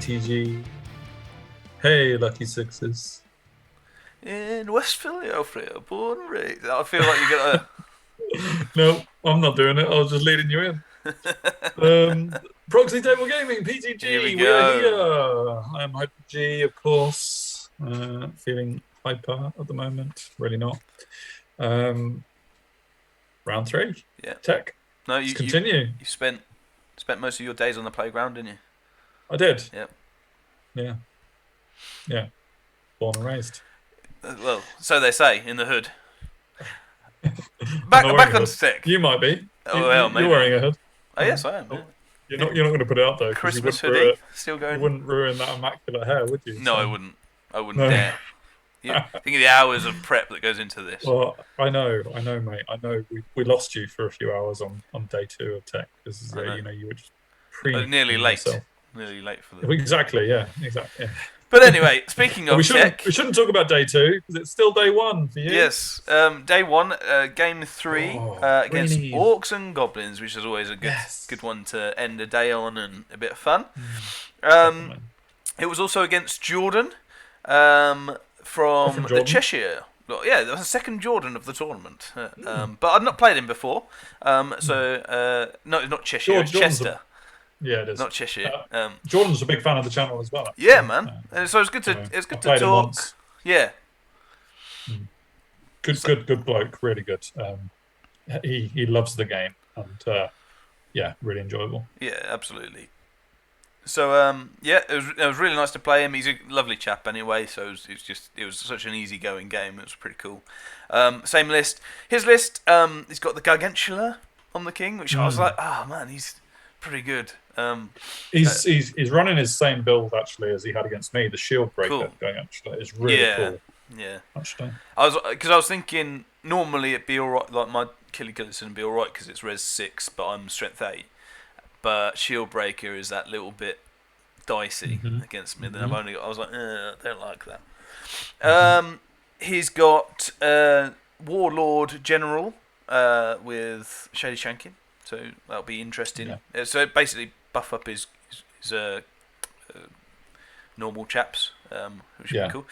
PTG. Hey, Lucky Sixes. In West Philadelphia, born and raised. I feel like you're gonna. No, I'm not doing it. I was just leading you in. Proxy Table Gaming, Here we PTG, we are go. here. I am Hyper G, of course. Feeling hyper at the moment. Really not. Round 3. Yeah. Tech. No, Let's continue. you spent most of your days on the playground, didn't you? I did. Yep. Yeah. Yeah. Born and raised. Well, so they say in the hood. I'm Back not wearing on a hood. stick. You might be. Oh well, maybe. You're wearing a hood. Oh yes, I am. Oh, Yeah. you're not going to put it out though, because Christmas hoodie still going. You wouldn't ruin that immaculate hair, would you? No, So. I wouldn't. I wouldn't No. dare. Think of the hours of prep that goes into this. Well, I know, mate. I know we lost you for a few hours on day 2 of tech because you were just nearly late. yourself. Nearly late for the. Exactly. Yeah. Exactly. Yeah. But anyway, speaking of tech, we shouldn't talk about day 2 because it's still day 1 for you. Yes, day 1, game 3 against Greenies. Orcs and Goblins, which is always a good one to end a day on and a bit of fun. It was also against Jordan from the Cheshire. Well, yeah, there was a second Jordan of the tournament, but I'd not played him before. No, it's not Cheshire, it's Chester. Yeah, it is. Not Cheshire. Jordan's a big fan of the channel as well. Actually. Yeah, man. So it's good to talk. Yeah. Good bloke. Really good. He loves the game and really enjoyable. Yeah, absolutely. So it was really nice to play him. He's a lovely chap anyway. So it was such an easygoing game. It was pretty cool. Same list. His list. He's got the Gargantula on the king, which I was like, oh man, he's pretty good. He's running his same build actually as he had against me. The shield breaker Gargantula is really cool. Yeah. Actually, I was thinking normally it'd be alright. Like my Killy Gillison would be alright because it's res 6, but I'm strength 8. But shield breaker is that little bit dicey against me. Then I was like, I don't like that. He's got Warlord General with Shady Shanking, so that'll be interesting. Yeah. So basically buff up his normal chaps, which would be cool.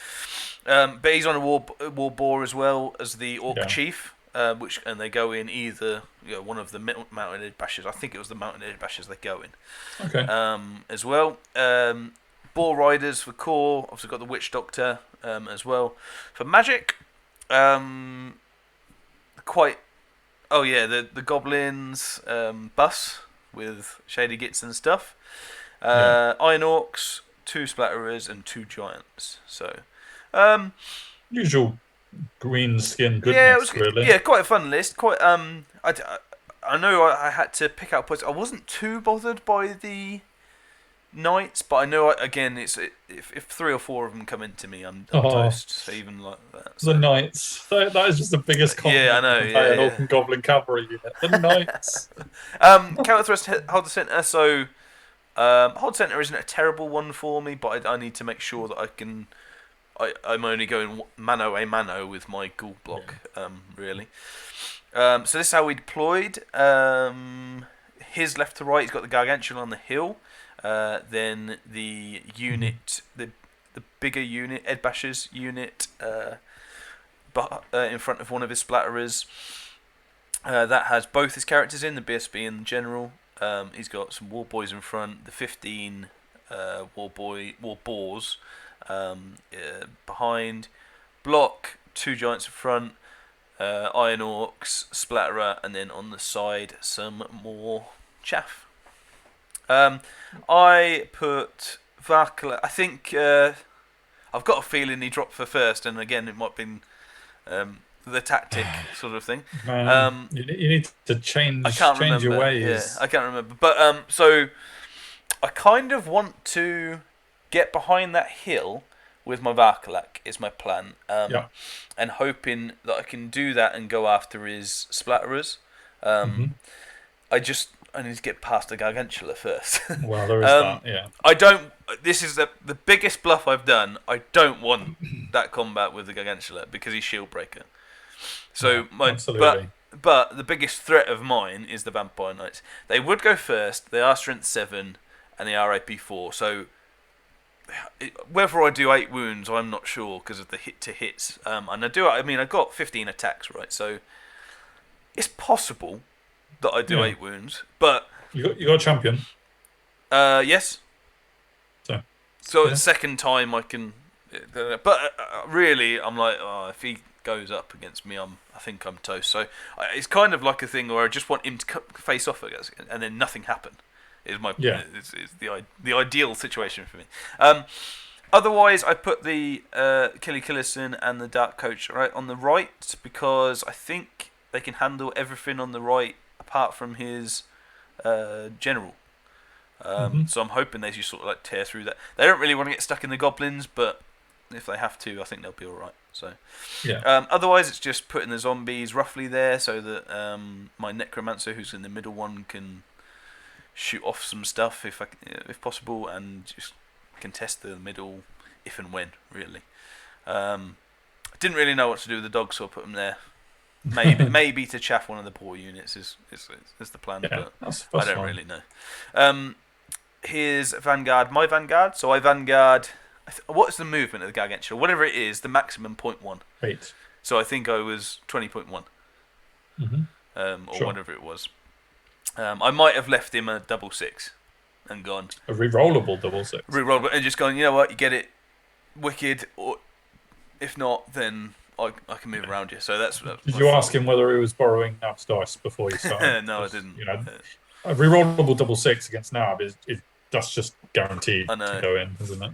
But he's on a war boar as well as the Orc Chief, and they go in either one of the mountain edge bashes. I think it was the mountain edge bashes they go in. Okay. As well, boar riders for core. Obviously got the witch doctor as well for magic. The goblins bus with shady gits and stuff. Iron orcs, 2 splatterers and 2 giants. So usual green skin goodness, really. Yeah, quite a fun list. Quite I know I had to pick out points. I wasn't too bothered by the knights, but I know again if 3 or 4 of them come into me, I'm toast. So even like that. So. The knights. That is just the biggest compliment. Yeah, I know. An Orc and Goblin cavalry unit. The knights. Counter thrust, hold the center. So hold center isn't a terrible one for me, but I need to make sure that I can. I'm only going mano a mano with my ghoul block, really. So this is how we deployed. His left to right, he's got the Gargantula on the hill. Then the unit, the bigger unit, Ed Basher's unit, in front of one of his splatterers. That has both his characters in, the BSB and the General. He's got some war boys in front, the 15 war boars behind, block, 2 giants in front, iron orcs, splatterer, and then on the side some more chaff. I put Varkla. I think I've got a feeling he dropped for first, and again it might have been the tactic sort of thing. You need to change your ways. Yeah, I can't remember. But so I kind of want to get behind that hill with my Varkalak is my plan. And hoping that I can do that and go after his splatterers. I need to get past the Gargantula first. Well, there is that, yeah. I don't. This is the biggest bluff I've done. I don't want that combat with the Gargantula because he's shield breaker. So absolutely. But the biggest threat of mine is the Vampire Knights. They would go first. They are strength 7 and they are AP 4. So whether I do 8 wounds, I'm not sure because of the hit to hits. And I got 15 attacks, right? So it's possible that I do 8 wounds, but you got a champion. Yes. So yeah. the second time I can, but really I'm like, if he goes up against me, I think I'm toast. So it's kind of like a thing where I just want him to face off against, and then nothing happen. Is the ideal situation for me. Otherwise, I put the Killerson and the Dark Coach right on the right because I think they can handle everything on the right apart from his general. So I'm hoping they just sort of like tear through that. They don't really want to get stuck in the goblins, but if they have to, I think they'll be all right. So otherwise, it's just putting the zombies roughly there so that my necromancer, who's in the middle one, can shoot off some stuff if possible, and just contest the middle if and when, really. I didn't really know what to do with the dogs, so I put them there. Maybe to chaff one of the poor units is the plan, but that's I don't really know. Here's Vanguard, my Vanguard. So I Vanguard. What's the movement of the Gargantua? Whatever it is, the maximum 0.1. 8. So I think I was 20.1. Or whatever it was. I might have left him a 6 and gone. A rerollable 6. Rerollable and just gone, you know what, you get it, wicked, or if not, then I can move around you. So that's Did you ask him whether he was borrowing Nab's dice before you started? No, I didn't. A rerollable 6 against Nab that's just guaranteed to go in, isn't it?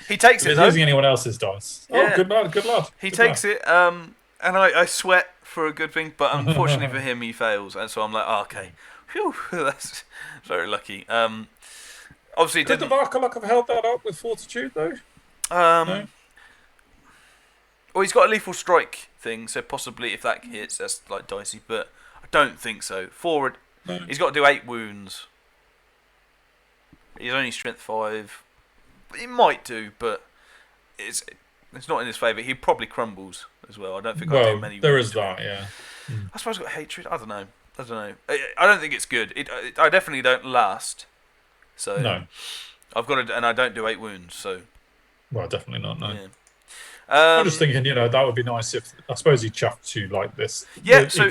He takes it. If he's using anyone else's dice. Yeah. Oh, good lad. He takes it. And I sweat for a good thing, but unfortunately for him, he fails, and so I'm like, okay. Phew, that's very lucky. Obviously, could the Varkalok have held that up with fortitude though? No? Well, he's got a lethal strike thing, so possibly if that hits, that's like dicey. But I don't think so. Forward, he's got to do 8 wounds. He's only strength 5. He might do, but it's not in his favour. He probably crumbles as well. I don't think I do many. There is that, yeah. I suppose I've got hatred. I don't know. I don't think it's good. I definitely don't last. So no, I've got to, and I don't do 8 wounds. So definitely not. No. Yeah. I'm just thinking, that would be nice if I suppose he chaffed you like this. Yeah. So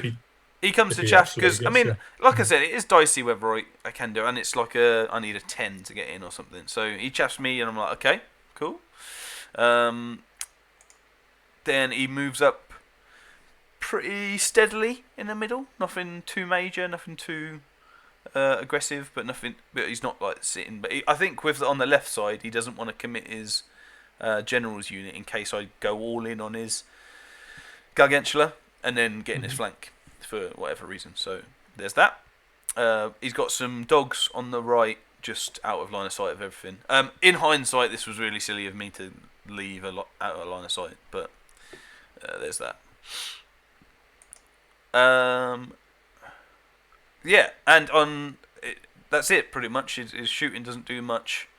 he comes to chaff because like I said, it is dicey whether I can do it, and it's like I need a 10 to get in or something. So he chaffs me, and I'm like, okay, cool. Then he moves up pretty steadily in the middle. Nothing too major, nothing too aggressive, but nothing. But he's not like sitting. But I think on the left side, he doesn't want to commit his general's unit in case I go all in on his Gargantula and then get in his flank for whatever reason. So there's that. He's got some dogs on the right, just out of line of sight of everything. In hindsight, this was really silly of me to leave a lot out of line of sight, but there's that. And that's it pretty much. His shooting doesn't do much.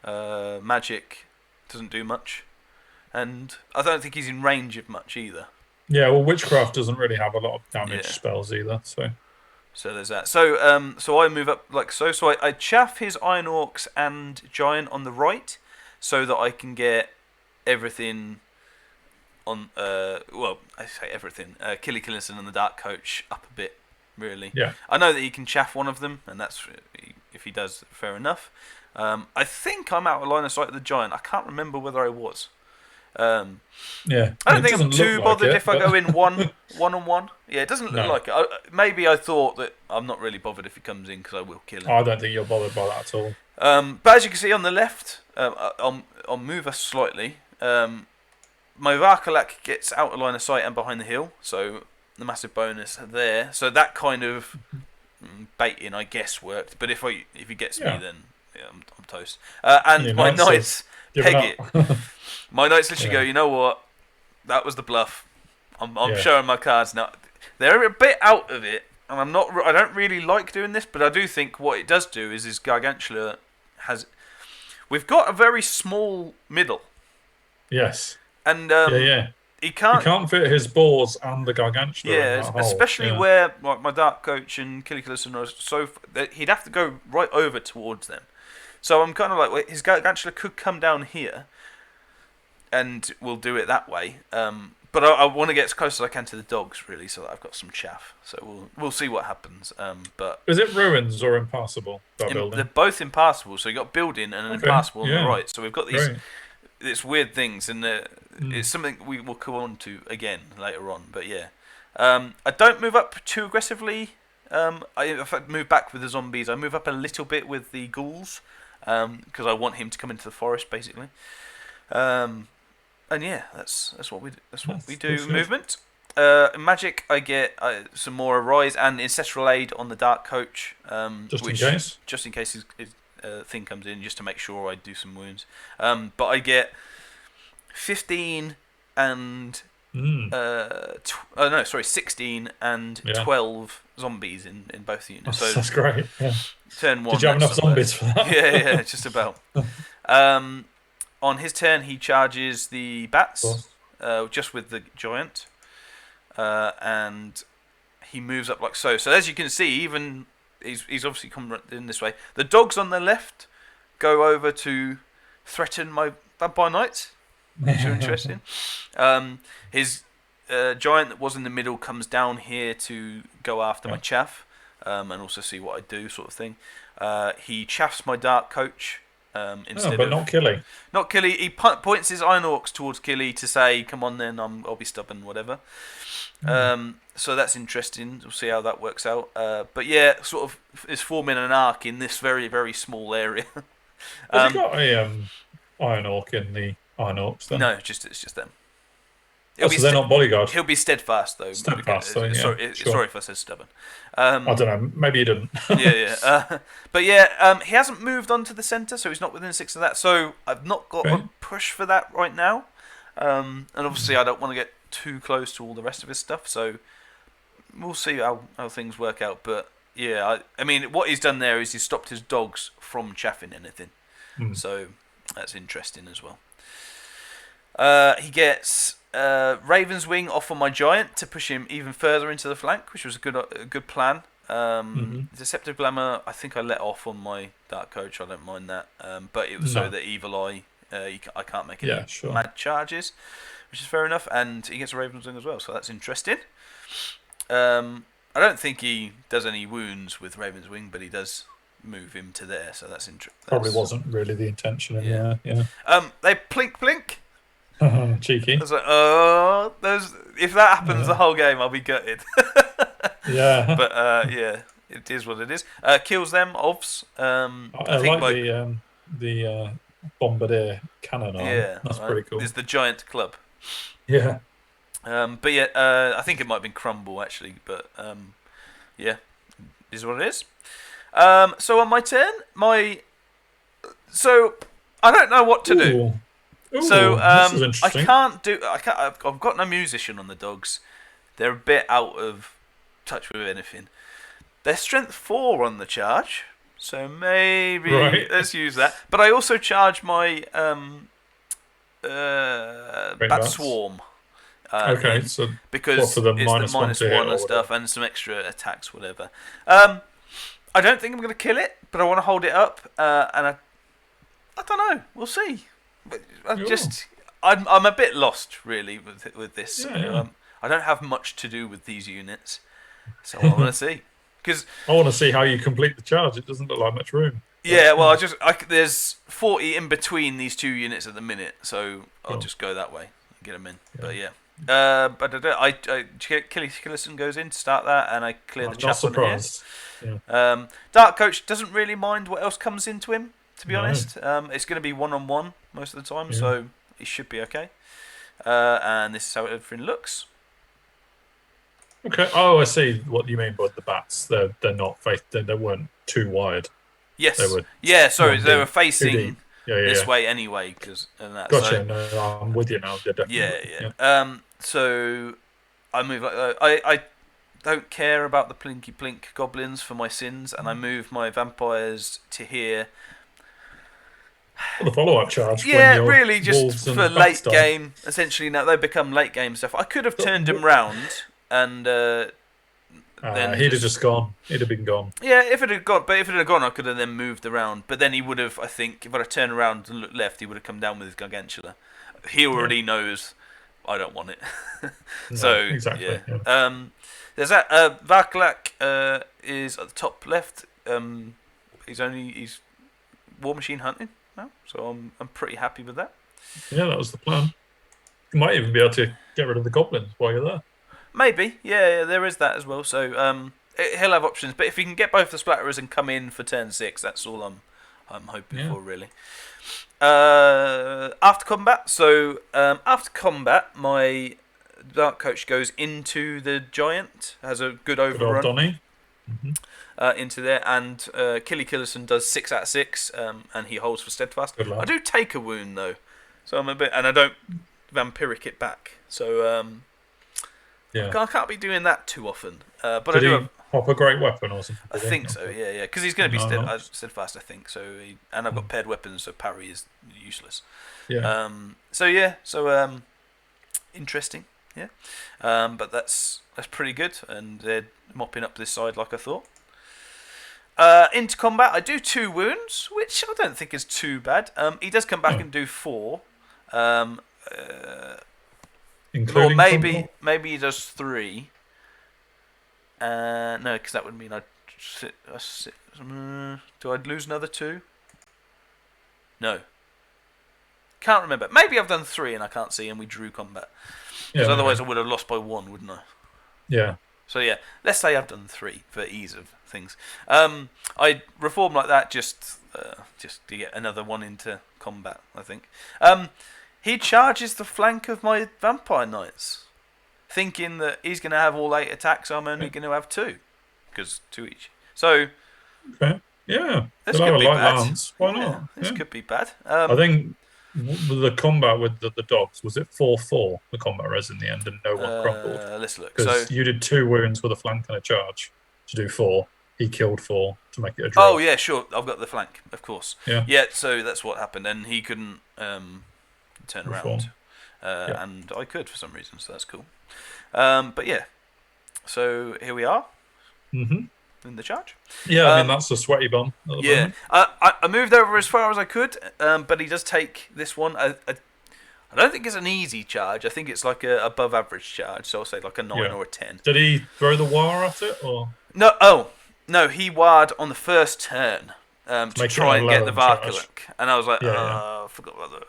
Magic doesn't do much, and I don't think he's in range of much either. Yeah, well, witchcraft doesn't really have a lot of damage spells either. So there's that. So I move up like so. So I chaff his Iron Orcs and Giant on the right, so that I can get everything on. I say everything. Killerson and the Dark Coach up a bit. Really. Yeah. I know that he can chaff one of them, and that's if he does, fair enough. I think I'm out of line of sight of the Giant. I can't remember whether I was. Yeah. I don't think I'm too bothered if I go in one on one. Yeah, it doesn't look like it. Maybe I thought that I'm not really bothered if he comes in because I will kill him. I don't think you're bothered by that at all. But as you can see on the left, I'll move us slightly. My Varkalak gets out of line of sight and behind the hill, so the massive bonus there. So that kind of baiting, I guess, worked. But if he gets me, then I'm toast. And my knights peg it. My knights literally go, you know what? That was the bluff. I'm showing my cards now. They're a bit out of it, and I don't really like doing this, but I do think what it does do is Gargantula has. We've got a very small middle. Yes. And he can't fit his boars and the Gargantula. Yeah, especially where like my Dark Coach and Killerson are he'd have to go right over towards them. So I'm kind of like, wait, his Gantula could come down here, and we'll do it that way. But I want to get as close as I can to the dogs, really, so that I've got some chaff. So we'll see what happens. But is it ruins or impassable? Building? They're both impassable. So you got building and an impassable on the right. So we've got these weird things, and it's something we will come on to again later on. But yeah, I don't move up too aggressively. If I move back with the zombies, I move up a little bit with the ghouls because I want him to come into the forest, basically. And yeah, that's what we do. Movement. In magic, I get some more Arise and Ancestral Aid on the Dark Coach. Just in case his thing comes in, just to make sure I do some wounds. But I get 15 and 16 and 12 zombies in both units. So that's great. Yeah. Turn 1. Did you have enough zombies for that? Yeah, just about. On his turn, he charges the bats, just with the giant, and he moves up like so. So as you can see, even he's obviously come in this way. The dogs on the left go over to threaten my vampire knights, which are interesting. His giant that was in the middle comes down here to go after my chaff, and also see what I do, sort of thing. He chaffs my dark coach. But not Killy. Not Killy. He points his Iron Orcs towards Killy to say, "Come on, then I'll be stubborn, whatever." So that's interesting. We'll see how that works out. But yeah, sort of is forming an arc in this very, very small area. Has he got a Iron Orc in the Iron Orcs then? No, it's just them. So they're not bodyguard. He'll be steadfast though. Steadfast. Sorry if I said stubborn. I don't know. Maybe he didn't. yeah. But yeah, he hasn't moved on to the centre, so he's not within 6 of that. So I've not got a push for that right now. And obviously, I don't want to get too close to all the rest of his stuff. So we'll see how things work out. But yeah, I mean, what he's done there is he's stopped his dogs from chaffing anything. So that's interesting as well. He gets Raven's Wing off on my giant to push him even further into the flank, which was a good plan. Deceptive Glamour, I think I let off on my Dark Coach. I don't mind that, but it was so that Evil Eye, I can't make any mad charges, which is fair enough. And he gets a Raven's Wing as well, so that's interesting. I don't think he does any wounds with Raven's Wing, but he does move him to there, so that's interesting. Probably wasn't really the intention. They plink. Cheeky. I was like, if that happens the whole game, I'll be gutted. Yeah. But yeah, it is what it is. Kills them, obvs. I think like the Bombardier cannon arm. Yeah, that's pretty cool. It's the giant club. Yeah. But yeah, I think it might have been Crumble actually, but yeah, is what it is. So on my turn, so I don't know what to do. Ooh, so I can't. I've got no musician on the dogs. They're a bit out of touch with anything. They're strength 4 on the charge, so maybe let's use that. But I also charge my Bat Swarm. So because for the it's minus the -1 and stuff, and some extra attacks, whatever. I don't think I'm going to kill it, but I want to hold it up, and I don't know. We'll see. But I'm a bit lost really with this. I don't have much to do with these units, so I want to see. Because I want to see how you complete the charge. It doesn't look like much room. Yeah, well, there's 40 in between these two units at the minute, so I'll just go that way and get them in. But yeah. Killison goes in to start that, and I clear the chap on here. Yeah. Dark Coach doesn't really mind what else comes into him, to be honest. It's going to be 1-on-1 most of the time, so he should be okay. And this is how everything looks. Okay. Oh, I see what you mean by the bats. They're not they weren't too wide. Yes. They were they were facing this way anyway, Gotcha. No, I'm with you now. Yeah. So I move like that. I don't care about the plinky plink goblins for my sins, and I move my vampires to here. The follow-up charge. Yeah, really, just for late game. Essentially, now they become late game stuff. I could have turned them round and He'd have just gone. He'd have been gone. Yeah, if it had gone, I could have then moved around. But then he would have, I think, if I'd have turned around and looked left, he would have come down with his Gargantula. He already knows I don't want it. So exactly. Yeah. There's that. Varklak is at the top left. He's War Machine hunting now, so I'm pretty happy with that. Yeah, that was the plan. You might even be able to get rid of the goblins while you're there. Maybe, yeah, there is that as well. So he'll have options, but if he can get both the splatterers and come in for turn 6, that's all I'm hoping for, really. After combat, my Dark Coach goes into the giant, has a good overrun. Good old Donny. Into there, and Killy Killerson does 6 out of 6, and he holds for steadfast. I do take a wound though, so I'm a bit, and I don't vampiric it back. So I can't be doing that too often. But Did he pop a great weapon or something? I think so. Yeah, because he's going to be steadfast. I think so. And I've got paired weapons, so parry is useless. Yeah. Interesting. Yeah. But that's pretty good, and they're mopping up this side like I thought. Into combat, I do 2 wounds, which I don't think is too bad. He does come back and do 4. Or maybe he does 3. No, because that would mean I'd sit. Do I lose another 2? No. Can't remember. Maybe I've done 3 and I can't see, and we drew combat. Because otherwise I would have lost by 1, wouldn't I? Yeah. So yeah, let's say I've done 3 for ease of things. I reform like that just to get another 1 into combat, I think. He charges the flank of my Vampire Knights, thinking that he's going to have all 8 attacks. I'm only going to have 2, because 2 each. So yeah, this could be bad. Lance. Why not? This could be bad. I think the combat with the dogs, was it 4-4? The combat res in the end, and no one crumbled. Let's look. Because you did 2 wounds with a flank and a charge to do 4. He killed 4 to make it a draw. Oh yeah, sure. I've got the flank, of course. Yeah. So that's what happened, and he couldn't turn around, and I could for some reason. So that's cool. But yeah, so here we are. In the charge. Yeah, I mean that's a sweaty bum. Yeah, I moved over as far as I could, but he does take this one. I don't think it's an easy charge. I think it's like a above average charge. So I'll say like a 9 or a 10. Did he throw the wire at it or no? Oh no, he wired on the first turn to try and get the Varklak, and I was like, I forgot about that.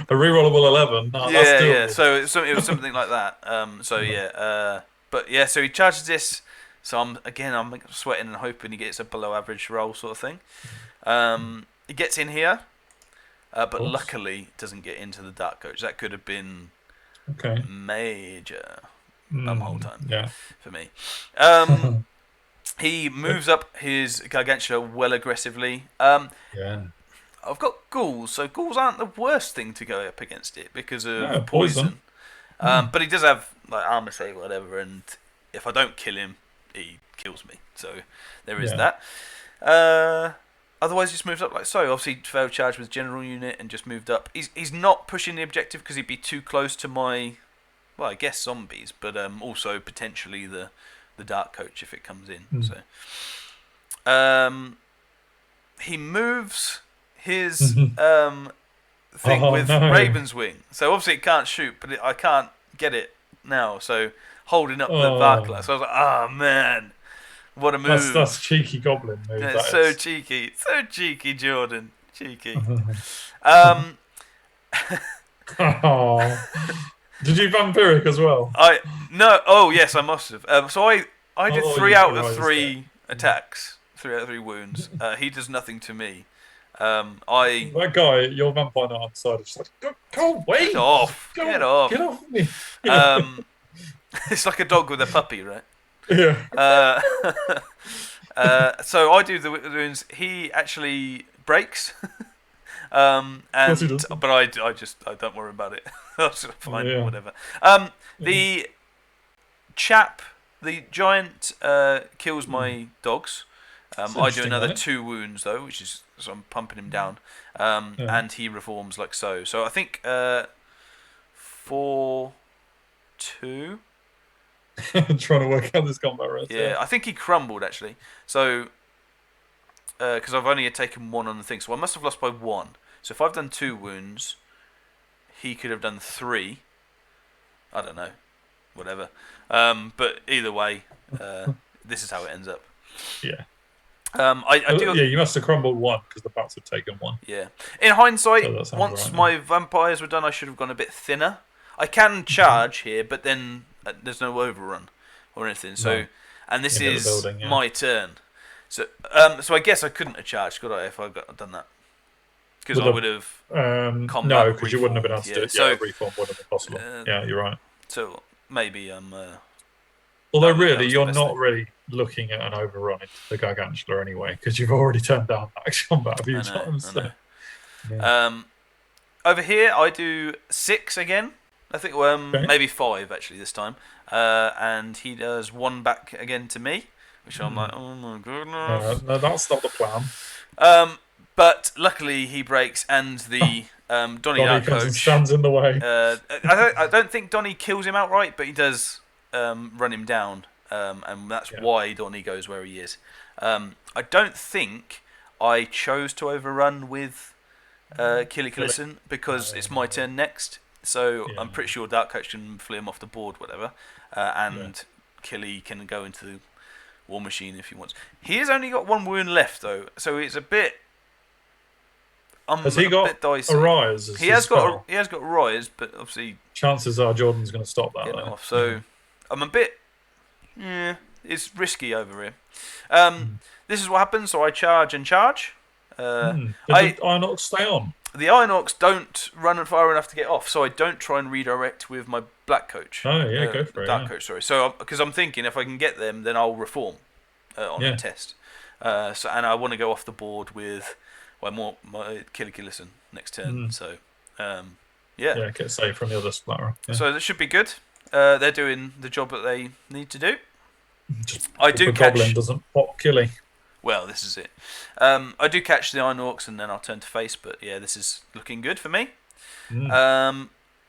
A rerollable 11. No, that's doable. So it was something like that. But yeah, so he charges this. So I'm sweating and hoping he gets a below average roll sort of thing. He gets in here, but luckily doesn't get into the Dark Coach. That could have been major bumhole time for me. He moves up his Gargantua well aggressively. I've got ghouls, so ghouls aren't the worst thing to go up against it because of poison. But he does have like armor save or whatever, and if I don't kill him, he kills me. So there is that. Otherwise, he just moves up like so. Obviously, failed charge with general unit and just moved up. He's not pushing the objective because he'd be too close to my, I guess zombies, but also potentially the Dark Coach if it comes in. So he moves his thing with Raven's Wing. So obviously it can't shoot, but I can't get it now. So holding up the Varklak. So I was like, oh man, what a move. That's cheeky goblin move. Yeah, cheeky. So cheeky, Jordan. Cheeky. Did you vampiric as well? No. Oh yes, I must have. So I did 3 out of 3 attacks. 3 out of 3 wounds. He does nothing to me. That guy, your vampire knight on the side, is just like, go away! Get off! Get off me! It's like a dog with a puppy, right? Yeah. So I do the wounds. He actually breaks, but I don't worry about it. I'll just fine, whatever. The giant kills my dogs. I do another 2 wounds though, which is so I'm pumping him down, and he reforms like so. So I think 4-2. Trying to work out this combat rate. Yeah, I think he crumbled actually. So, because I've only taken 1 on the thing, so I must have lost by 1. So if I've done 2 wounds, he could have done 3. I don't know, whatever. But either way, this is how it ends up. Yeah. I do. Yeah, you must have crumbled 1 because the bats have taken 1. Yeah. In hindsight, So once right, my vampires were done, I should have gone a bit thinner. I can charge here, but then there's no overrun or anything. So, and this is building, my turn. So, so I guess I couldn't have charged, could I, if I got done that? Because I would have. No, because you wouldn't have been able to do it. So, reform wouldn't have been possible. Yeah, you're right. So maybe although really, you're not really looking at an overrun into the Gargantula anyway, because you've already turned down max combat a few times. So. Yeah. Over here, I do 6 again. I think maybe 5 actually this time, and he does 1 back again to me, which I'm like, oh my goodness. No, that's not the plan. But luckily he breaks, and the Donnie Dark Coach stands in the way. I don't think Donnie kills him outright, but he does run him down, and that's why Donnie goes where he is. I don't think I chose to overrun with Killy because it's my turn next. So I'm pretty sure Dark Coach can flee him off the board, whatever, and Killy can go into the War Machine if he wants. He has only got 1 wound left though, so it's a bit. Has he got a rise? He has got a rise, but obviously chances are Jordan's going to stop that. Off. So I'm a bit. Yeah, it's risky over here. This is what happens. So I charge and charge. Did the Iron Orcs stay on? The Iron Orcs don't run far enough to get off, so I don't try and redirect with my Black Coach. Oh yeah, go for it. Dark Coach, sorry. So because I'm thinking if I can get them, then I'll reform on the test. So and I want to go off the board with my Killy next turn. So get saved from the other splatter. Yeah. So that should be good. They're doing the job that they need to do. I do catch. Goblin doesn't pop Killy. Well, this is it. I do catch the Iron Orcs and then I'll turn to face, but yeah, this is looking good for me.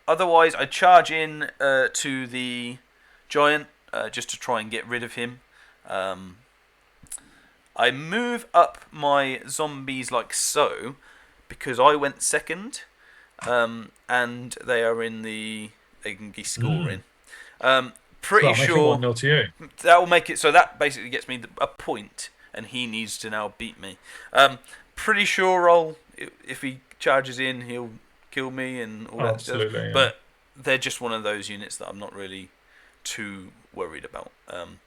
Otherwise, I charge in to the Giant just to try and get rid of him. I move up my zombies like so because I went second and they are in the... They can be scoring. Pretty sure... 1-0 to you. That will make it... So that basically gets me a point and he needs to now beat me. Pretty sure if he charges in, he'll kill me and all that stuff. Yeah. But they're just one of those units that I'm not really too worried about.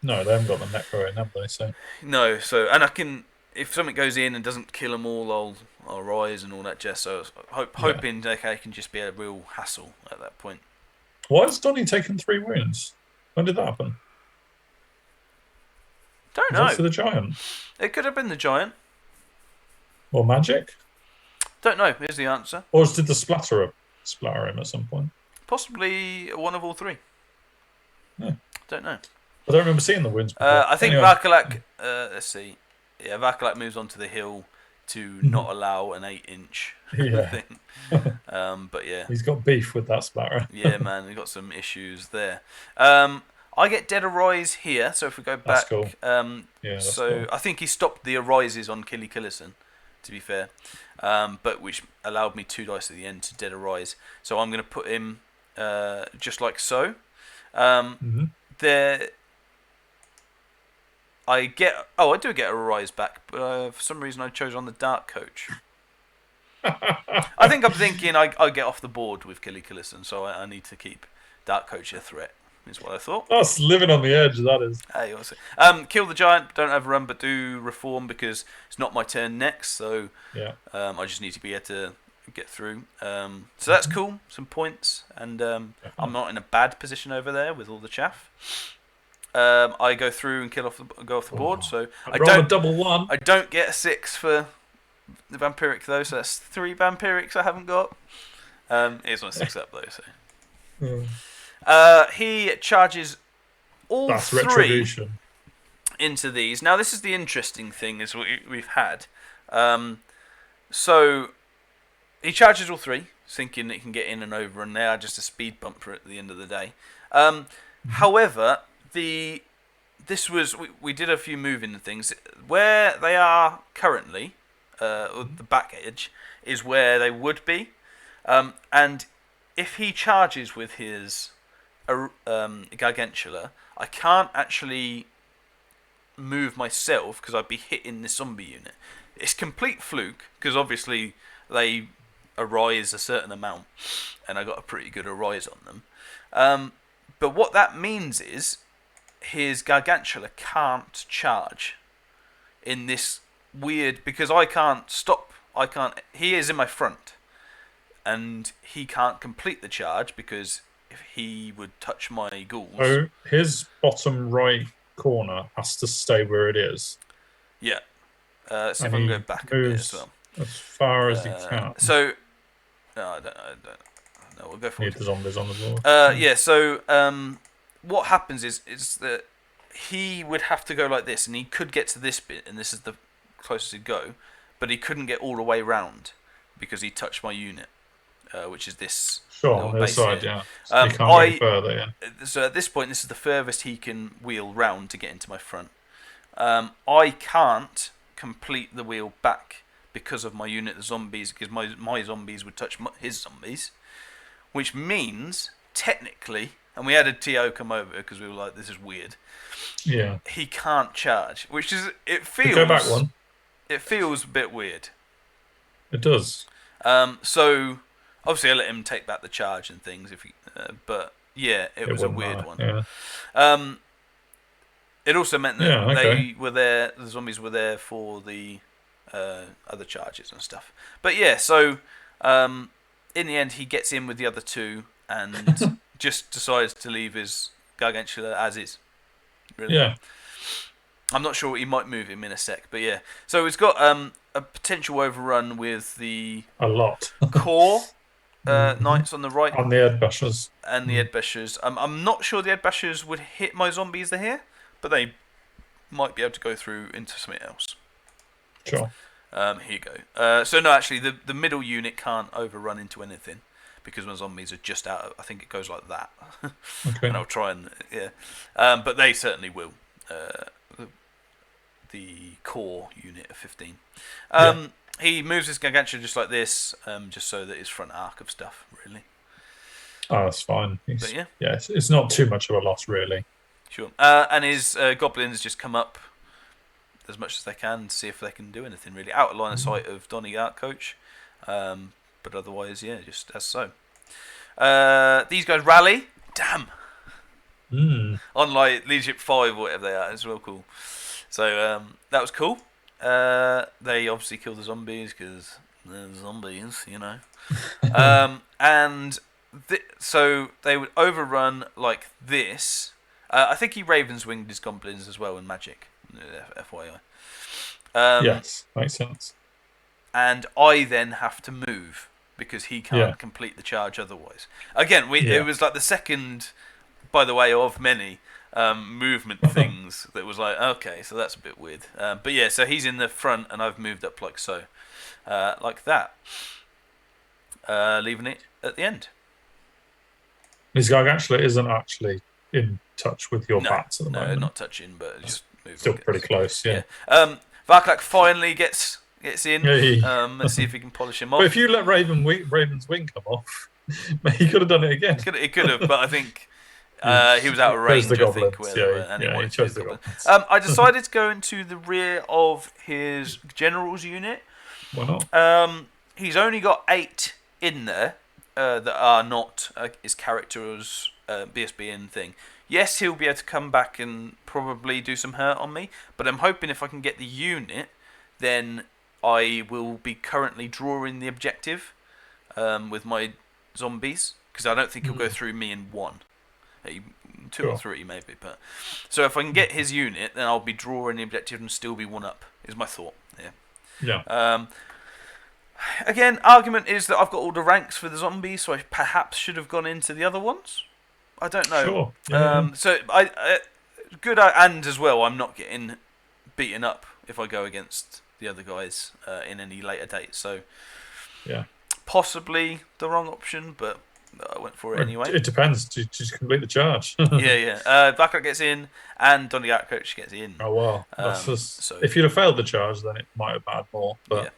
No, they haven't got the necro in, have they? So no, and I can, if something goes in and doesn't kill them all, I'll rise and all that jazz. So hoping they can just be a real hassle at that point. Why has Donnie taken 3 wounds? When did that happen? Don't know. For the Giant. It could have been the Giant. Or magic? Don't know. Here's the answer. Or did the splatter him at some point? Possibly one of all 3. Yeah. Don't know. I don't remember seeing the wounds before. I think anyway. Varkalak, let's see. Yeah, Varkalak moves onto the hill to not allow an 8-inch thing. But yeah. He's got beef with that splatter. Yeah, man, he's got some issues there. I get dead arise here, so if we go back... That's cool. That's cool. I think he stopped the arises on Killy Killison, to be fair. But which allowed me 2 dice at the end to dead arise. So I'm going to put him just like so. There... I do get a rise back, but for some reason I chose on the Dark Coach. I think I'm thinking I get off the board with Killy Killison, so I need to keep Dark Coach a threat, is what I thought. That's living on the edge, that is. Hey, kill the Giant, don't overrun, but do reform because it's not my turn next, so I just need to be able to get through. So that's cool, some points, and I'm not in a bad position over there with all the chaff. I go through and go off the board, so I don't double 1. I don't get a 6 for the vampiric though, so that's 3 vampirics I haven't got. It's my 6 up though, so. He charges all 3 retribution into these. Now this is the interesting thing is what we've had. So he charges all 3, thinking that he can get in and over, and they are just a speed bumper at the end of the day. However, we did a few moving things. Where they are currently, the back edge is where they would be, and if he charges with his Gargantula, I can't actually move myself because I'd be hitting the zombie unit. It's complete fluke because obviously they arise a certain amount, and I got a pretty good arise on them. But what that means is his Gargantula can't charge in this weird, because I can't stop. He is in my front, and he can't complete the charge because if he would touch my ghouls. So his bottom right corner has to stay where it is. Yeah. See if I can go back a bit as well. As far as he can. So, no, I don't. No, we'll go forward. Need the zombies on the board. Yeah. So, what happens is that he would have to go like this, and he could get to this bit, and this is the closest he'd go, but he couldn't get all the way round because he touched my unit, which is this. Sure, on the side, yeah. So he can't go further, yeah. So at this point, this is the furthest he can wheel round to get into my front. I can't complete the wheel back because of my unit of zombies, because my zombies would touch his zombies, which means technically, and we had a TO come over because we were like, this is weird. Yeah. He can't charge, which is, it feels. Go back one. It feels a bit weird. It does. So obviously I let him take back the charge and things, but yeah, it was a weird one. Yeah. It also meant that they were there. The zombies were there for the other charges and stuff. But yeah, so in the end, he gets in with the other two and just decides to leave his Gargantula as is. Really. Yeah. I'm not sure. He might move him in a sec, but yeah. So it's got a potential overrun with the core knights on the right and the Edbashers. And the Edbashers. I'm not sure the Edbashers would hit my zombies they're here, but they might be able to go through into something else. Sure. Here you go. So no, actually, the middle unit can't overrun into anything because my zombies are just out. I think it goes like that. Okay. And I'll try and but they certainly will. The core unit of 15. He moves his Gargantua just like this, just so that his front arc of stuff, really. Oh, that's fine. But yeah, it's not too much of a loss, really. Sure. And his goblins just come up as much as they can, see if they can do anything, really. Out of line of sight of Donny Art Coach. But otherwise, yeah, just as so. These guys rally. Damn. On like Leadership 5 or whatever they are. It's real cool. So that was cool. They obviously kill the zombies because they're zombies, you know. And so they would overrun like this. I think he Ravens winged his goblins as well in Magic, FYI. Yes, makes sense. And I then have to move because he can't complete the charge otherwise. Again, it was like the second, by the way, of many movement things that was like, okay, so that's a bit weird. But yeah, so he's in the front and I've moved up like so. Like that. Leaving it at the end. His Gargantula isn't actually in touch with your bats at the moment. No, not touching, but just moving. Still pretty close, yeah. Varklak finally gets in. Hey. Let's see if we can polish him off. But if you let Raven's wing come off, he could have done it again. He could have, but I think he was out of range, I think. He chose the goblins. I decided to go into the rear of his general's unit. Why not? He's only got 8 in there that are not his character's BSB and thing. Yes, he'll be able to come back and probably do some hurt on me, but I'm hoping if I can get the unit, then I will be currently drawing the objective with my zombies, because I don't think he'll go through me in 1. 2 or 3 maybe, but so if I can get his unit, then I'll be drawing the objective and still be 1 up, is my thought. Yeah. Again, argument is that I've got all the ranks for the zombies, so I perhaps should have gone into the other ones. I don't know. Sure. Yeah. So good, and as well, I'm not getting beaten up if I go against the other guys in any later date. So yeah, possibly the wrong option, but I went for it anyway. It depends. To complete the charge. yeah. Backlot gets in, and Donny Coach gets in. Oh well. So if you'd have failed the charge, then it might have mattered more. But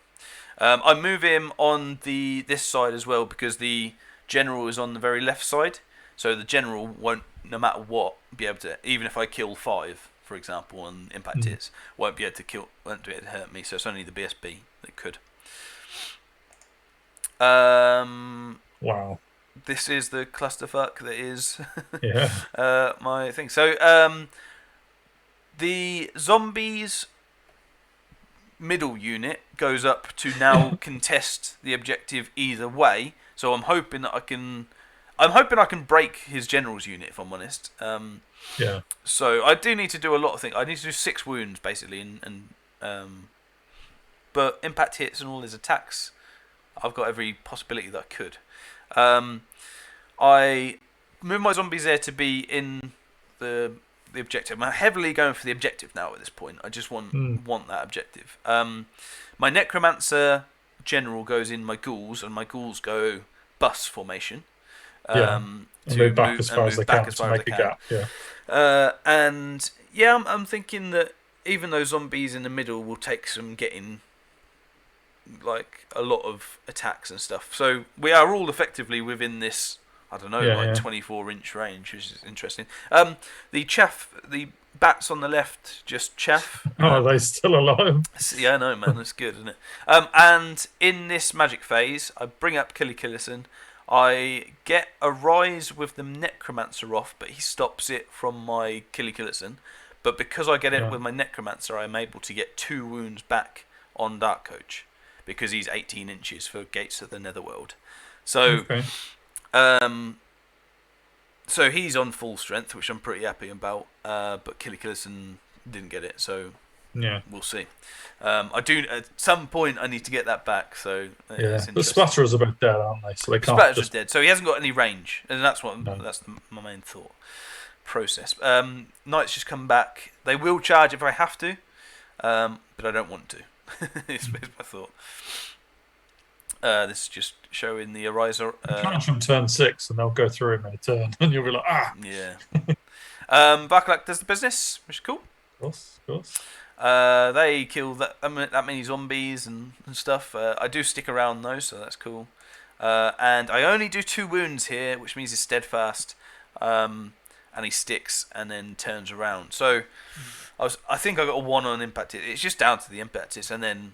yeah. I move him on this side as well because the general is on the very left side. So the general won't, no matter what, be able to. Even if I kill 5, for example, and impact hits, won't be able to hurt me. So it's only the BSB that could. Wow. This is the clusterfuck that is yeah. my thing. So the zombies middle unit goes up to now contest the objective either way. So I'm hoping I can break his general's unit, if I'm honest. Yeah. So I do need to do a lot of things. I need to do 6 wounds basically, but impact hits and all his attacks, I've got every possibility that I could. I move my zombies there to be in the objective. I'm heavily going for the objective now at this point. I just want that objective. My necromancer general goes in my ghouls, and my ghouls go bus formation. And move back as far as they can to make a gap. Yeah. And yeah, I'm thinking that even though zombies in the middle will take some getting, like a lot of attacks and stuff. So we are all effectively within this, I don't know, 24-inch range, which is interesting. The bats on the left just chaff. Are they still alive? Yeah, no, man, that's good, isn't it? And in this magic phase, I bring up Killicillison. I get a rise with the Necromancer off, but he stops it from my Killicillison. But because I get it with my Necromancer, I'm able to get 2 wounds back on Dark Coach, because he's 18 inches for Gates of the Netherworld. So, so he's on full strength, which I'm pretty happy about. But Killicillison didn't get it, so we'll see. I do at some point. I need to get that back. So the splatterers are about dead, aren't they? So they can't. Splatterers are dead, so he hasn't got any range, and that's my main thought process. Knights just come back. They will charge if I have to, but I don't want to. Is my thought. This is just showing the Ariser. Charge from turn 6, and they'll go through him in a turn, and you'll be like, Yeah. Backlak does the business, which is cool. Of course. They kill that many zombies and stuff. I do stick around though, so that's cool. And I only do 2 wounds here, which means he's steadfast. And he sticks and then turns around. So I think I got a 1 on impact. It's just down to the impact, and then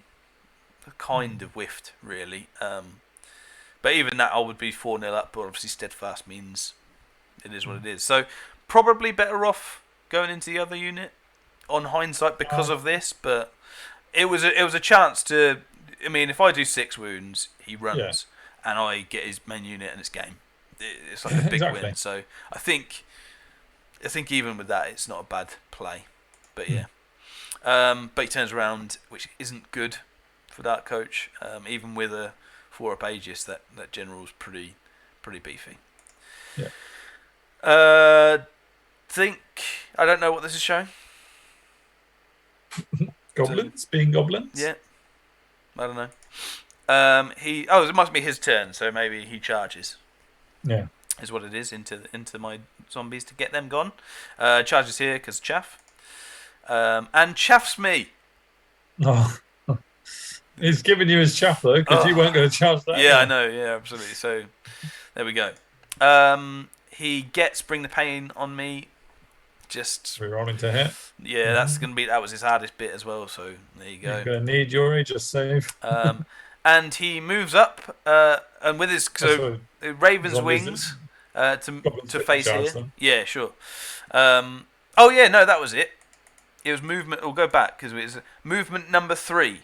kind of whiffed really. But even that, I would be 4-0 up. But obviously, steadfast means it is what it is. So probably better off going into the other unit on hindsight because of this. But it was a chance to. I mean, if I do 6 wounds, he runs, and I get his main unit, and it's game. It's like a big win. So I think even with that, it's not a bad play. But yeah, but he turns around, which isn't good for Dark Coach. Even with a 4-up Aegis, that general's pretty beefy. Yeah. I don't know what this is showing. Goblins being goblins. Yeah, I don't know. It must be his turn, so maybe he charges. Yeah, is what it is into my zombies to get them gone. Charges here because chaff. And chaffs me. Oh. He's giving you his chaff though, because you weren't going to charge that. Yeah, I know. Yeah, absolutely. So there we go. He gets bring the pain on me. Just rerolling to hit. Yeah, that was his hardest bit as well. So there you go. You're going to need your Aegis save. And he moves up, and with his Raven's wings to face here. Them. Yeah, sure. That was it. It was movement. We'll go back because it was movement number 3.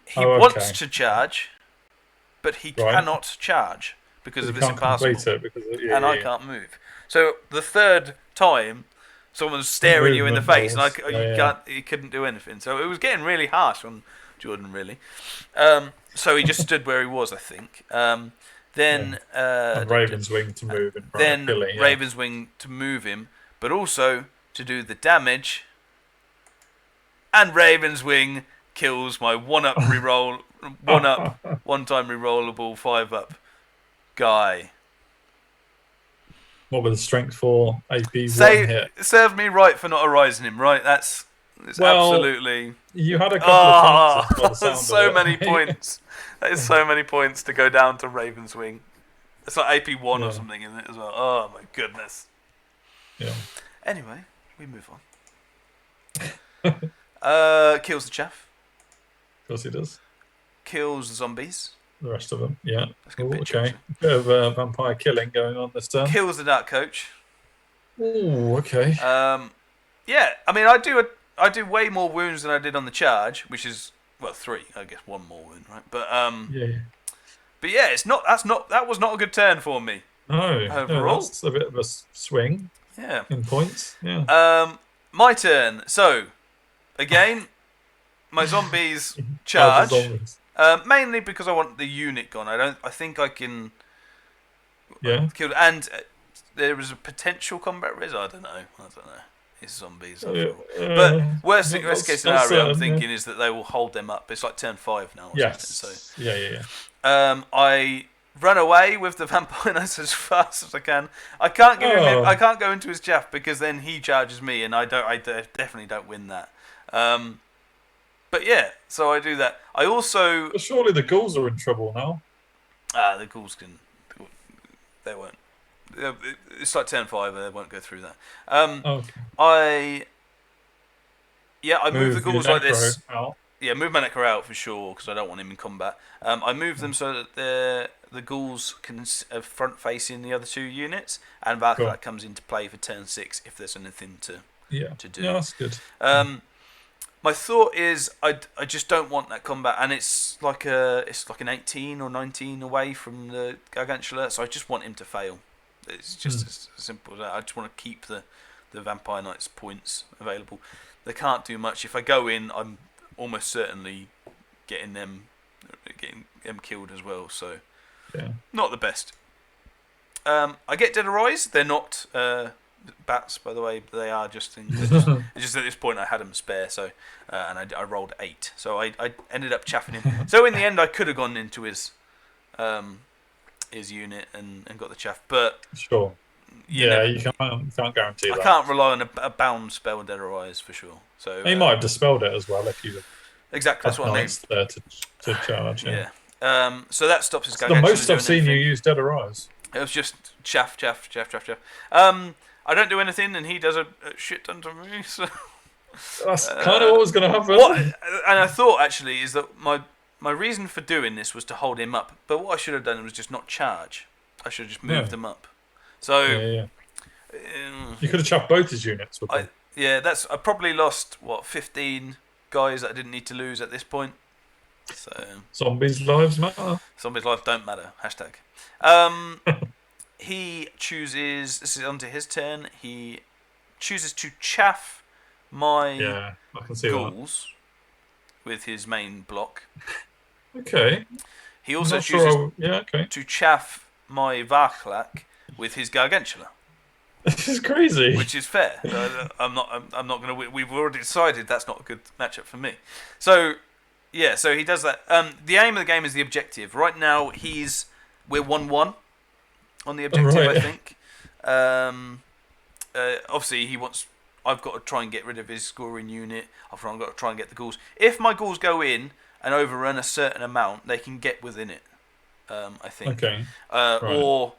He wants to charge, but he cannot charge because of his impassable. I can't move. So the 3rd time, someone's staring you in the face, and he couldn't do anything. So it was getting really harsh on Jordan, really. So he just stood where he was, I think. Then Raven's Wing to move him. Raven's Wing to move him, but also to do the damage. And Raven's Wing kills my 1-up reroll, 1-up, 1-time rerollable 5-up guy. What with the strength 4 AP 1 hit? Serve me right for not arising him, right? It's absolutely. You had a couple of chances by the There's sound so of it. many points. That is so many points to go down to Raven's Wing. It's like AP 1 or something, isn't it, as well? Oh, my goodness. Yeah. Anyway, we move on. Kills the chaff. Of course he does. Kills the zombies. The rest of them, yeah. That's a good picture, okay. actually. Bit of vampire killing going on this turn. Kills the dark coach. Oh, okay. Yeah, I mean, I do way more wounds than I did on the charge, which is 3. I guess 1 more wound, right? But yeah. But yeah, that was not a good turn for me. No, overall, that's a bit of a swing. Yeah. In points. Yeah. My turn. So, again, my zombies charge. Mainly because I want the unit gone. I think I can. Yeah. Kill, and there is a potential combat risk. I don't know. It's zombies. But worst case scenario, I'm thinking is that they will hold them up. It's like turn 5 now. Yes. So. Yeah. I run away with the vampire knight as fast as I can. I can't give him. I can't go into his chaff because then he charges me, and I definitely don't win that. But yeah, so I do that. I also. But surely the ghouls are in trouble now. The ghouls can. They won't. It's like turn 5, and they won't go through that. Okay. I move the ghouls like this. Out. Yeah, move my necro out for sure because I don't want him in combat. I move them so that the ghouls can front facing the other 2 units, and Valkyrie comes into play for turn 6 if there's anything to do. Yeah, that's good. My thought is I just don't want that combat, and it's like an 18 or 19 away from the Gargantula, so I just want him to fail. It's just as simple as that. I just want to keep the Vampire Knight's points available. They can't do much. If I go in, I'm almost certainly getting them killed as well. So not the best. I get Dead Arise. They're not bats, by the way. But they are just. It's just at this point I had them spare. So and I rolled 8. So I ended up chaffing him. So in the end, I could have gone into his unit and got the chaff, but sure. You can't guarantee that. I can't rely on a bound spell and Dead Arise for sure. So he might have dispelled it as well if you. Exactly, that's what I mean. There to charge. Yeah. So that stops his. The most I've seen you use Dead Arise. It was just chaff. I don't do anything, and he does a shit ton to me. So that's kind of what was going to happen. And I thought actually is that my reason for doing this was to hold him up, but what I should have done was just not charge. I should have just moved them up. So you could have chopped both his units. I probably lost 15 guys that I didn't need to lose at this point. So zombies' lives matter. Zombies' lives don't matter. #. He chooses. This is onto his turn. He chooses to chaff my ghouls with his main block. Okay. He also chooses to chaff my Varklak with his Gargantula. This is crazy. Which is fair. I'm not going to. We've already decided that's not a good matchup for me. So so he does that. The aim of the game is the objective. Right now we're 1-1 on the objective. I think. Obviously he wants. I've got to try and get rid of his scoring unit. I've got to try and get the ghouls. If my ghouls go in and overrun a certain amount, they can get within it. I think. Okay. Or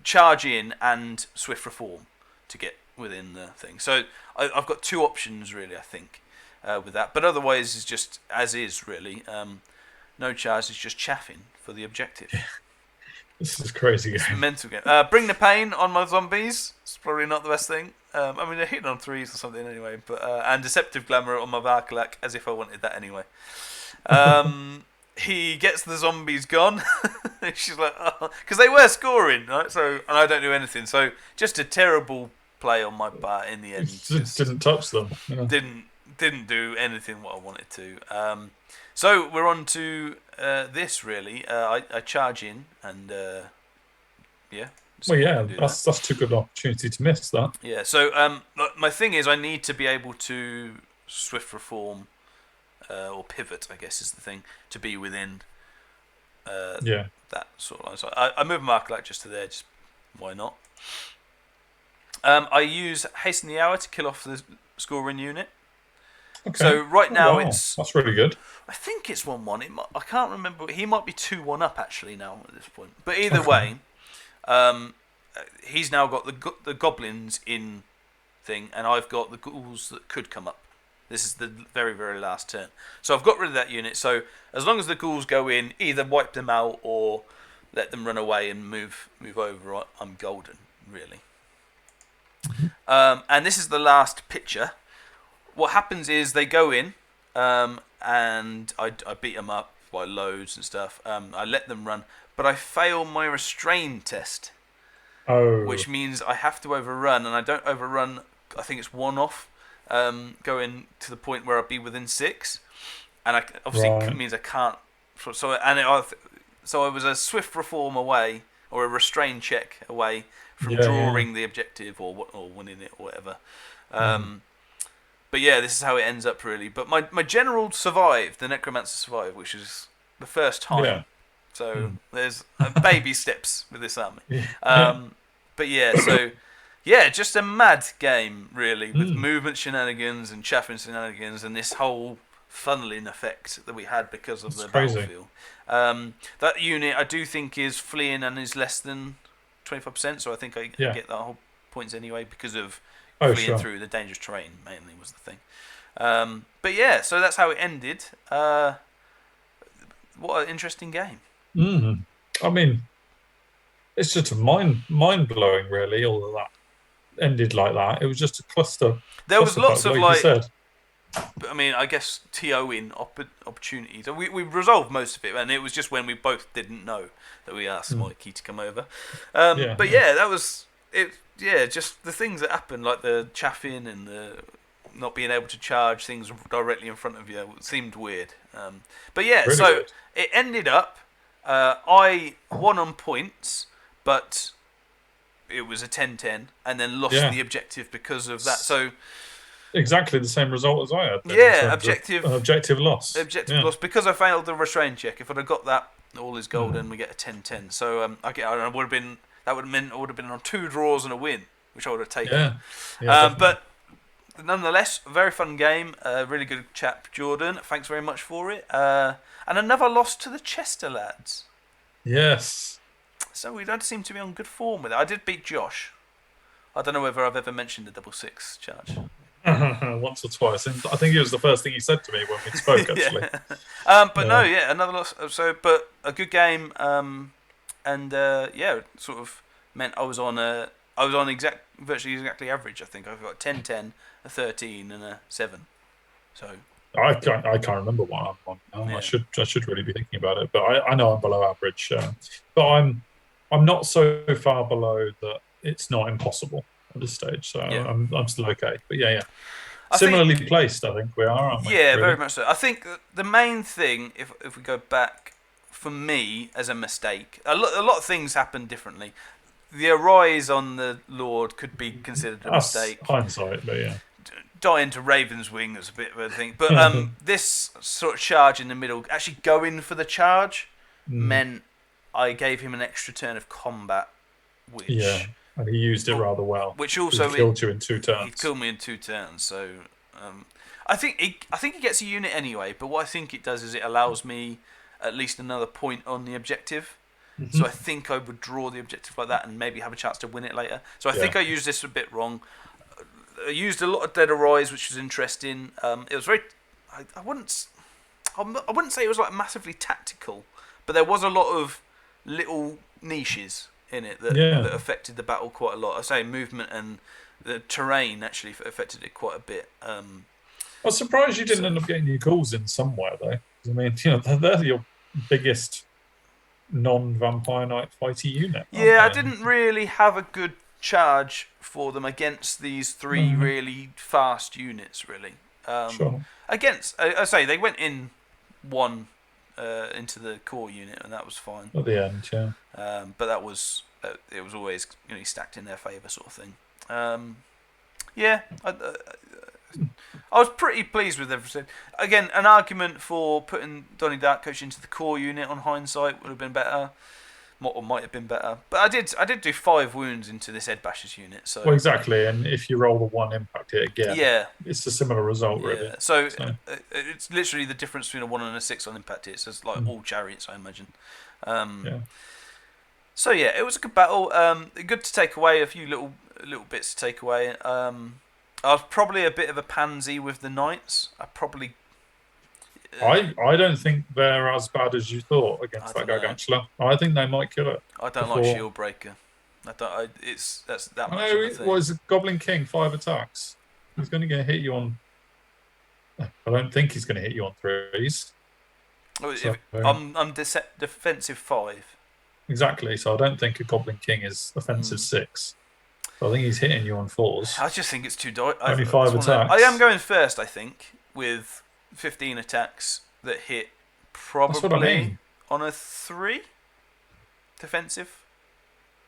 charge in and swift reform to get within the thing. So I've got 2 options really. I think with that, but otherwise it's just as is really. No charge. It's just chaffing for the objective. This is crazy. It's a mental game. Bring the pain on my zombies. It's probably not the best thing. I mean, they're hitting on 3s or something anyway. But and deceptive glamour on my Varkalak, as if I wanted that anyway. He gets the zombies gone. She's like, because they were scoring, right? So and I don't do anything. So just a terrible play on my part in the end. Just didn't touch them. Yeah. Didn't do anything what I wanted to. So we're on to this really. I charge in and that's too good an opportunity to miss that. Yeah. So my thing is I need to be able to swift reform or pivot, I guess is the thing, to be within that sort of line. So I move my Mark just to there, just Why not? I use Hasten the Hour to kill off the scoring unit. Okay. So right now that's really good. I think it's 1-1. I can't remember. He might be 2-1 up actually now at this point. But either way, he's now got the goblins in thing, and I've got the ghouls that could come up. This is the very, very last turn. So I've got rid of that unit. So as long as the ghouls go in, either wipe them out or let them run away and move over, I'm golden, really. And this is the last picture. What happens is they go in, and I beat them up by loads and stuff. I let them run, but I fail my restrain test. Oh. Which means I have to overrun, and I don't overrun. I think it's 1 off, going to the point where I'll be within 6, and it means I can't. So I was a swift reform away, or a restrain check away from drawing the objective or winning it or whatever. But yeah, this is how it ends up really. But my general survived, the necromancer survived, which is the first time. Yeah. So there's baby steps with this army. Yeah. But yeah, so yeah, just a mad game really, with movement shenanigans and chaffing shenanigans and this whole funneling effect that we had because of the battlefield. That unit I do think is fleeing and is less than 25%, so I think I get that whole points anyway because of fleeing through the dangerous terrain mainly was the thing. But yeah, so that's how it ended. What an interesting game. I mean, it's just mind blowing, really. All of that ended like that. It was just a cluster. There was lots of like you said. I mean, I guess TOing opportunities. We resolved most of it, and it was just when we both didn't know that we asked Mikey to come over. But yeah, that was it. Yeah, just the things that happened, like the chaffing and the not being able to charge things directly in front of you, seemed weird. But yeah, really so weird. It ended up. I won on points, but it was a 10-10, and then lost the objective because of that. So exactly the same result as I had. Yeah, objective loss. Objective loss because I failed the restraint check. If I'd have got that, all is golden. We get a 10-10. So I would have been. That would have meant I would have been on 2 draws and a win, which I would have taken. But nonetheless, a very fun game. Really good chap, Jordan. Thanks very much for it. And another loss to the Chester lads. Yes. So we don't seem to be on good form with it. I did beat Josh. I don't know whether I've ever mentioned the 6-6 charge. Once or twice. And I think it was the first thing he said to me when we spoke, actually. Another loss. So, but a good game. It sort of meant I was on virtually exactly average. I think I've got 10-10, a 13, and a 7. So I can't remember what I'm on. I should really be thinking about it, but I know I'm below average. But I'm not so far below that it's not impossible at this stage. So I'm still okay. But similarly placed, I think we are, aren't we? Yeah, really? Very much so. I think the main thing, if we go back, for me as a mistake, a lot of things happen differently. The arise on the Lord could be considered a mistake. Hindsight, but yeah. Dying to Raven's Wing is a bit of a thing. But this sort of charge in the middle, actually going for the charge, meant I gave him an extra turn of combat, which... Yeah, and he used it rather well. Which also... He killed you in 2 turns. He killed me in 2 turns, so... I think he gets a unit anyway, but what I think it does is it allows me at least another point on the objective. So I think I would draw the objective like that and maybe have a chance to win it later. So I think I used this a bit wrong. I used a lot of Dead Arise, which was interesting. It was very... I wouldn't say it was like massively tactical, but there was a lot of little niches in it that affected the battle quite a lot. I say movement and the terrain actually affected it quite a bit. I was surprised you didn't end up getting your ghouls in somewhere, though. I mean, they're your biggest non-Vampire Knight fighty unit. Yeah, I didn't really have a good charge for them against these 3 really fast units, really. Against, I say, they went in 1 into the core unit, and that was fine. At the end, yeah. But it was always stacked in their favour, sort of thing. I was pretty pleased with everything. Again, an argument for putting Donnie Darkcoach into the core unit on hindsight would have been better. might have been better. But I did do 5 wounds into this Ed Basher's unit. So well, exactly. And if you roll the 1 impact hit again, yeah, it's a similar result, really. yeah. So it's literally the difference between a 1 and a 6 on impact hits. It's like all chariots, I imagine. Yeah. So yeah, it was a good battle. Good to take away, a few little bits to take away. I was probably a bit of a pansy with the knights. I don't think they're as bad as you thought against that Gargantula. I think they might kill it. I don't like Shield Breaker. That's that much of a thing. What is it? Goblin King, 5 attacks. He's going to hit you on. I don't think he's going to hit you on 3s. I'm defensive 5. Exactly. So I don't think a Goblin King is offensive 6. So I think he's hitting you on 4s. I just think it's too only 5 attacks. I am going first, I think, with 15 attacks that hit probably That's what I mean. On a 3 defensive.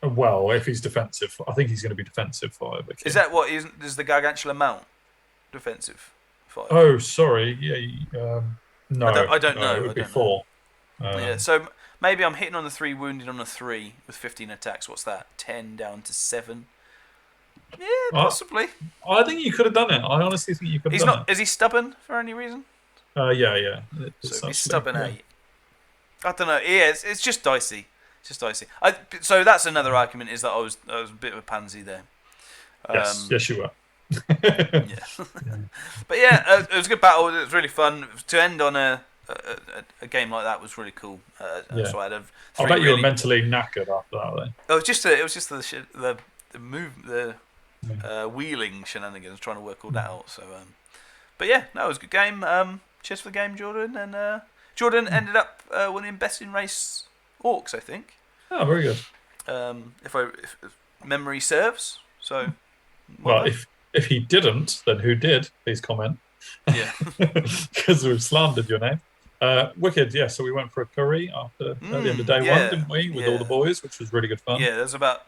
Well, if he's defensive, I think he's going to be defensive 5. Okay. Is that what is the Gargantula mount? Defensive 5. Oh, sorry. Yeah. No, I don't know. It would be 4. Yeah. So maybe I'm hitting on the 3, wounded on a 3 with 15 attacks. What's that? 10 down to 7. Yeah, possibly. I think you could have done it. I honestly think you could have done it. Is he stubborn for any reason? Yeah. So he's stubborn 8. I don't know. Yeah, it's just dicey. It's just dicey. So that's another argument, is that I was a bit of a pansy there. Yes, you were. Yeah. But yeah, it was a good battle. It was really fun to end on a game like that. Was really cool. So I bet you were mentally knackered after that, though. It was just the wheeling shenanigans, trying to work all that out. So, but yeah, that was a good game. Cheers for the game, Jordan. And Jordan ended up winning Best in Race Orcs, I think. Oh, very good. If memory serves. So. Well, if he didn't, then who did? Please comment. Yeah. Because we've slandered your name. Wicked, yeah. So we went for a curry at the end of day 1, didn't we? With all the boys, which was really good fun. Yeah, there's about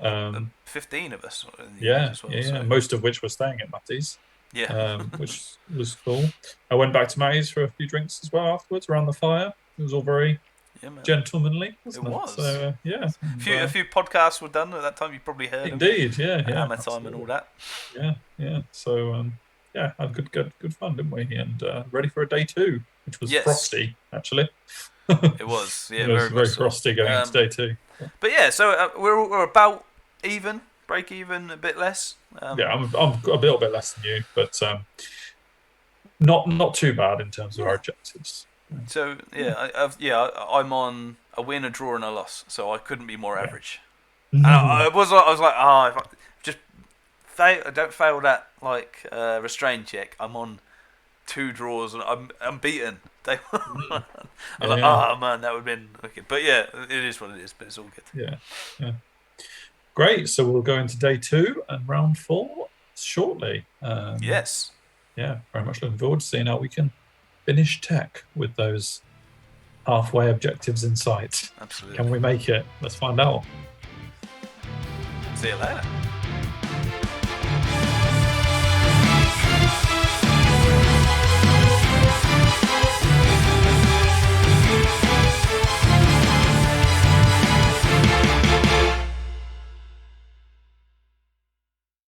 15 of us. So. Most of which were staying at Matty's. Yeah. Which was cool. I went back to Matty's for a few drinks as well afterwards around the fire. It was all very gentlemanly, wasn't it? Was. So, yeah. A few podcasts were done at that time. You probably heard Indeed, them. yeah. Hammer Time and all that. Yeah. So, had good fun, didn't we? And ready for a day 2, which was frosty, actually. It was, yeah. It was very frosty going into day 2. But yeah, so we're about even, break even, a bit less. I'm a little bit less than you, but not too bad in terms of our objectives. So I'm on a win, a draw, and a loss. So I couldn't be more average. And I was like, if I just I don't fail that restrain check, I'm on 2 draws and I'm beaten. I'm man, that would have been wicked. But yeah, it is what it is. But it's all good. Yeah. Great. So we'll go into day 2 and round 4 shortly. Yes. Yeah, very much looking forward to seeing how we can finish tech with those halfway objectives in sight. Absolutely. Can we make it? Let's find out. See you later.